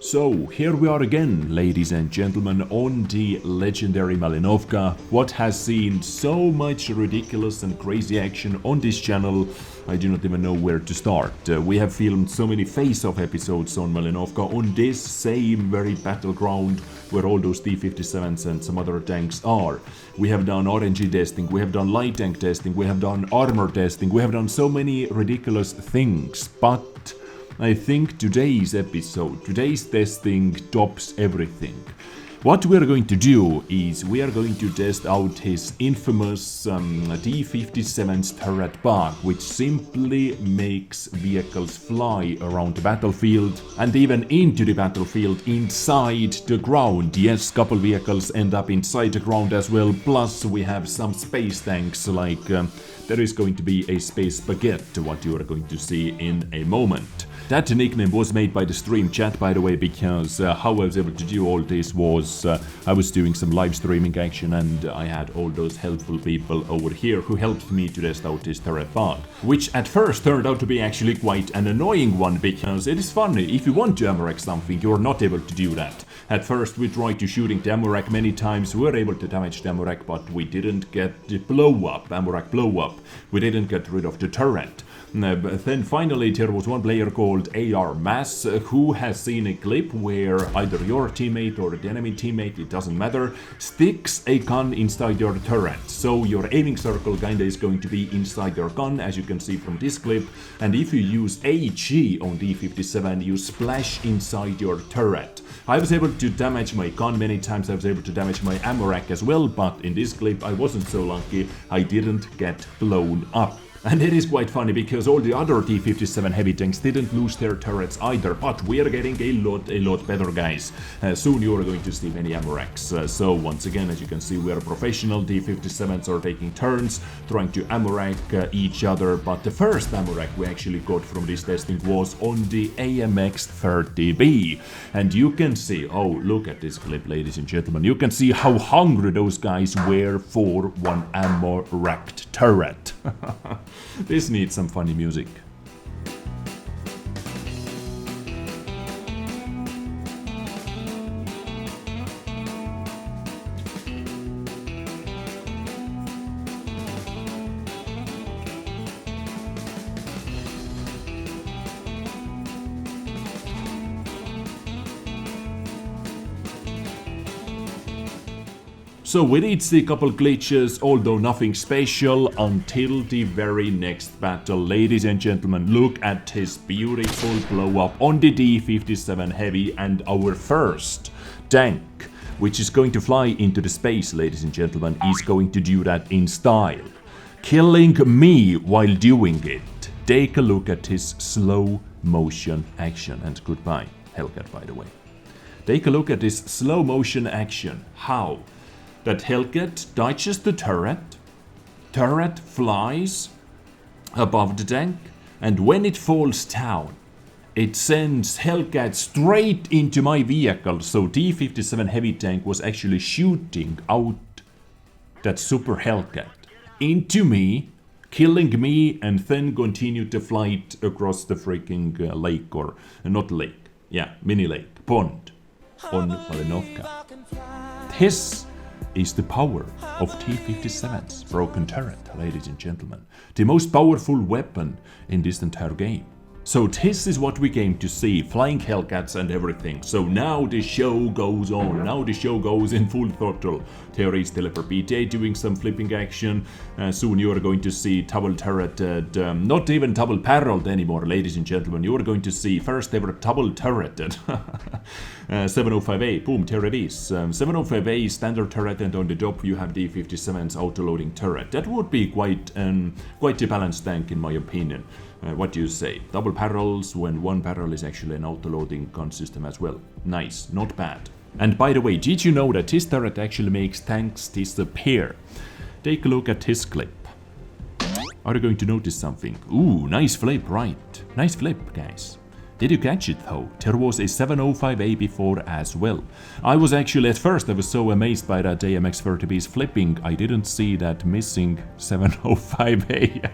So, here we are again, ladies and gentlemen, on the legendary Malinovka. What has seen so much ridiculous and crazy action on this channel, I do not even know where to start. We have filmed so many face-off episodes on Malinovka, on this same very battleground where all those T57s and some other tanks are. We have done RNG testing, we have done light tank testing, we have done armor testing, we have done so many ridiculous things, but I think today's episode, today's testing tops everything. What we are going to do is we are going to test out his infamous T57's turret bug, which simply makes vehicles fly around the battlefield and even into the battlefield inside the ground. Yes, couple vehicles end up inside the ground as well, plus we have some space tanks like there is going to be a space baguette, what you are going to see in a moment. That nickname was made by the stream chat, by the way, because how I was able to do all this was I was doing some live streaming action and I had all those helpful people over here who helped me to test out this turret bug, which at first turned out to be actually quite an annoying one, because it is funny, if you want to ammo-rack something, you're not able to do that. At first we tried to shooting the ammo-rack many times, we were able to damage the ammo-rack, but we didn't get the blow-up, ammo-rack blow-up. We didn't get rid of the turret. But then finally there was one player called AR Mass who has seen a clip where either your teammate or the enemy teammate, it doesn't matter, sticks a gun inside your turret. So your aiming circle kinda is going to be inside your gun, as you can see from this clip, and if you use AG on D57 you splash inside your turret. I was able to damage my gun many times, I was able to damage my ammo rack as well, but in this clip I wasn't so lucky, I didn't get blown up. And it is quite funny because all the other T57 heavy tanks didn't lose their turrets either, but we are getting a lot better, guys. Soon you are going to see many ammo racks. So once again, as you can see, we are professional. T57s are taking turns trying to ammo rack each other, but the first ammo rack we actually got from this testing was on the AMX-30B. And you can see, oh, look at this clip, ladies and gentlemen, you can see how hungry those guys were for one ammo racked turret. This needs some funny music. So we did see a couple glitches, although nothing special, until the very next battle. Ladies and gentlemen, look at his beautiful blow up on the T57 Heavy, and our first tank, which is going to fly into the space, ladies and gentlemen, is going to do that in style, killing me while doing it. Take a look at his slow motion action, and goodbye Hellcat, by the way. Take a look at this slow motion action. How? That Hellcat dodges the turret flies above the tank, and when it falls down, it sends Hellcat straight into my vehicle. So T57 Heavy tank was actually shooting out that super Hellcat into me, killing me, and then continued the flight across the freaking lake, or not lake, yeah, mini lake, pond on Malinovka. This is the power of T57's broken turret, ladies and gentlemen. The most powerful weapon in this entire game. So this is what we came to see, flying Hellcats and everything. So now the show goes on, now the show goes in full throttle. There is Teleper PTA doing some flipping action. Soon you are going to see double turreted, not even double barreled anymore, ladies and gentlemen. You are going to see first ever double turreted 705A, boom, there it is. 705A standard turret, and on the top you have D57's auto-loading turret. That would be quite a balanced tank in my opinion. What do you say? Double barrels when one barrel is actually an auto-loading gun system as well. Nice, not bad. And by the way, did you know that this turret actually makes tanks disappear? Take a look at this clip. Are you going to notice something? Ooh, nice flip, right? Nice flip, guys. Did you catch it though? There was a 705A before as well. I was actually, at first I was so amazed by that AMX-30B's flipping, I didn't see that missing 705A.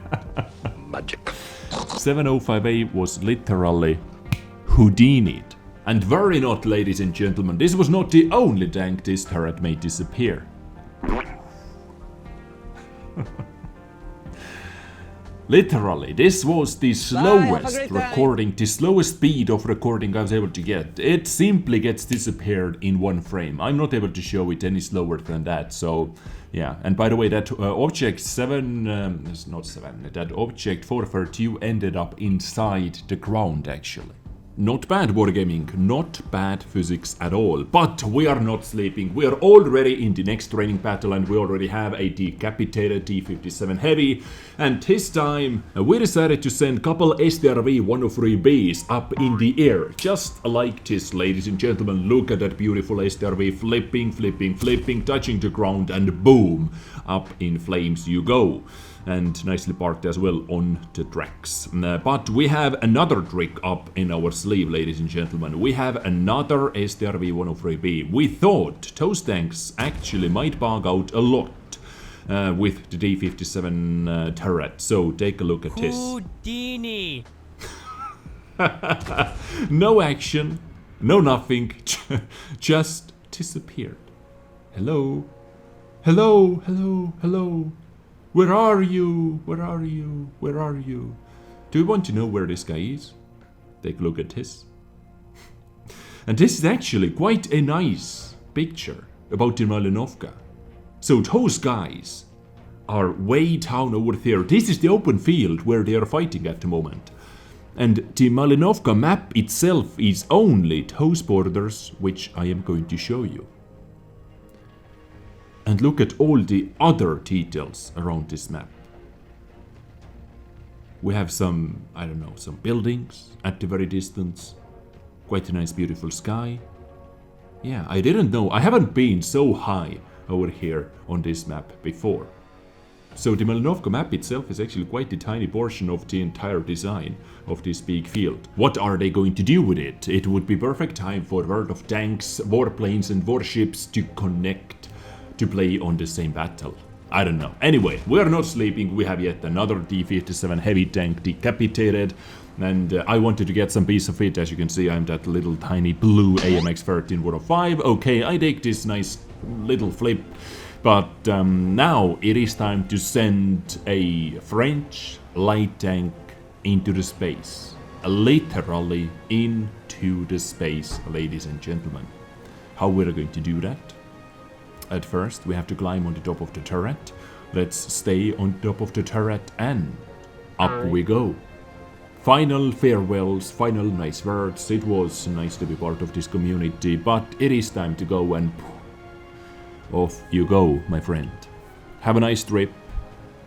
Magic. 705A was literally Houdini'd. And worry not, ladies and gentlemen, this was not the only tank this turret made disappear. Literally, this was the slowest recording, the slowest speed of recording I was able to get. It simply gets disappeared in one frame. I'm not able to show it any slower than that, so yeah. And by the way, that object 7, it's not 7, that object 432 ended up inside the ground actually. Not bad wargaming, not bad physics at all. But we are not sleeping, we are already in the next training battle and we already have a decapitated T57 Heavy. And this time we decided to send couple STRV 103Bs up in the air. Just like this, ladies and gentlemen, look at that beautiful STRV flipping, flipping, flipping, touching the ground and boom, up in flames you go. And nicely parked as well on the tracks. But we have another trick up in our sleeve, ladies and gentlemen. We have another STRV 103B. We thought those tanks actually might bug out a lot with the D57 turret. So take a look at this. Houdini. No action, no nothing, just disappeared. Hello, hello, hello, hello. Where are you? Where are you? Where are you? Do you want to know where this guy is? Take a look at this. And this is actually quite a nice picture about the Malinovka. So those guys are way down over there. This is the open field where they are fighting at the moment. And the Malinovka map itself is only those borders which I am going to show you. And look at all the other details around this map. We have some, I don't know, some buildings at the very distance. Quite a nice beautiful sky. Yeah, I didn't know, I haven't been so high over here on this map before. So the Malinovka map itself is actually quite a tiny portion of the entire design of this big field. What are they going to do with it? It would be perfect time for World of Tanks, warplanes and warships to connect to play on the same battle. I don't know. Anyway, we are not sleeping. We have yet another T57 Heavy tank decapitated. And I wanted to get some piece of it. As you can see, I'm that little tiny blue AMX 1305. Okay, I take this nice little flip. But now it is time to send a French light tank into the space. Literally into the space, ladies and gentlemen. How we're going to do that? At first, we have to climb on the top of the turret. Let's stay on top of the turret and up we go. Final farewells, final nice words. It was nice to be part of this community, but it is time to go and off you go, my friend. Have a nice trip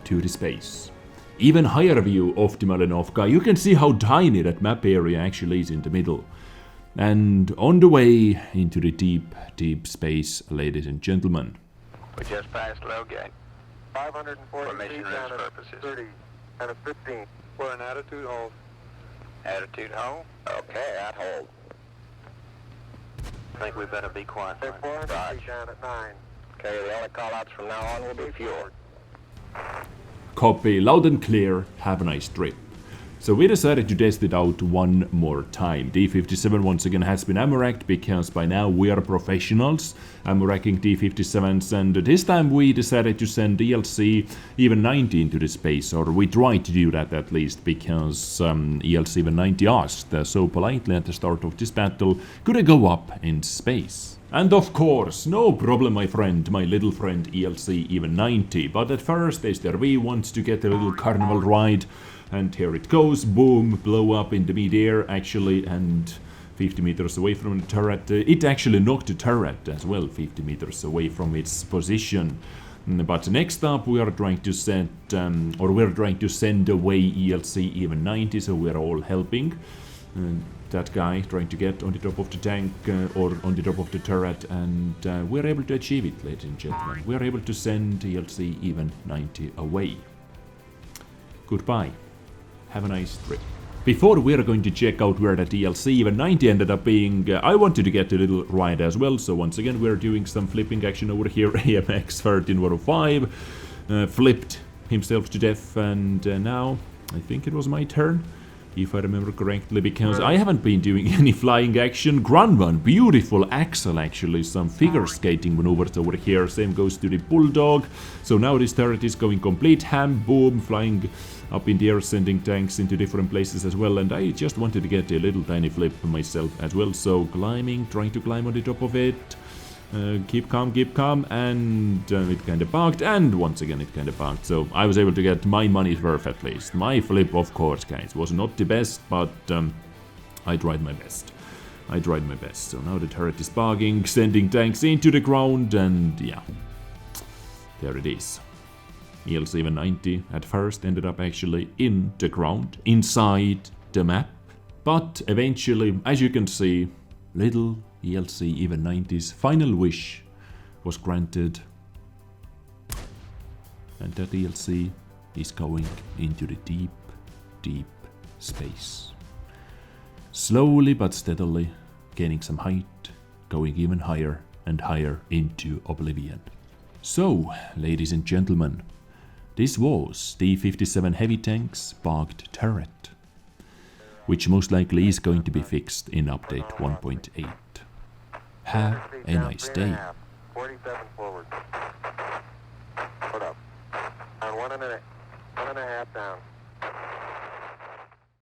to the space. Even higher view of the Malinovka. You can see how tiny that map area actually is in the middle. And on the way into the deep, deep space, ladies and gentlemen. We just passed low gate. 540 feet down at 30 and a 15. We're in attitude hold. Attitude hold? Okay, at hold. I think we better be quiet. They're 400 feet down at 9. Okay, the only call-outs from now on will be fuel. Copy, loud and clear, have a nice trip. So we decided to test it out one more time. D57 once again has been ammo-racked because by now we are professionals ammo-racking D57s, and this time we decided to send ELC even 90 into the space, or we tried to do that at least, because ELC even 90 asked so politely at the start of this battle, could I go up in space? And of course, no problem, my friend, my little friend ELC even 90, but at first STRV wants to get a little carnival ride. And here it goes, boom, blow up in the mid-air actually, and 50 meters away from the turret. It actually knocked the turret as well, 50 meters away from its position. But next up we are trying to set, we're trying to send away ELC even 90, so we're all helping. That guy trying to get on the top of the tank or on the top of the turret, and we're able to achieve it, ladies and gentlemen. We're able to send ELC even 90 away. Goodbye. Have a nice trip. Before we're going to check out where that DLC even 90 ended up being, I wanted to get a little ride as well, so once again we're doing some flipping action over here. AMX 1305 flipped himself to death, and now I think it was my turn. if I remember correctly, because I haven't been doing any flying action. Grand one, beautiful axle actually, some figure skating maneuvers over here. Same goes to the Bulldog. So now this turret is going complete ham, boom, flying up in the air, sending tanks into different places as well. And I just wanted to get a little tiny flip myself as well. So climbing, trying to climb on the top of it. Keep calm, and it kind of bugged, and once again it kind of bugged. So I was able to get my money's worth at least. My flip, of course, guys, was not the best, but I tried my best. So now the turret is bugging, sending tanks into the ground, and yeah, there it is. EL790 at first ended up actually in the ground, inside the map, but eventually, as you can see, little ELC even 90's final wish was granted, and that ELC is going into the deep space. Slowly but steadily gaining some height, going even higher and higher into oblivion. So, ladies and gentlemen, this was T57 Heavy Tank's bugged turret, which most likely is going to be fixed in update 1.8. Have a nice day.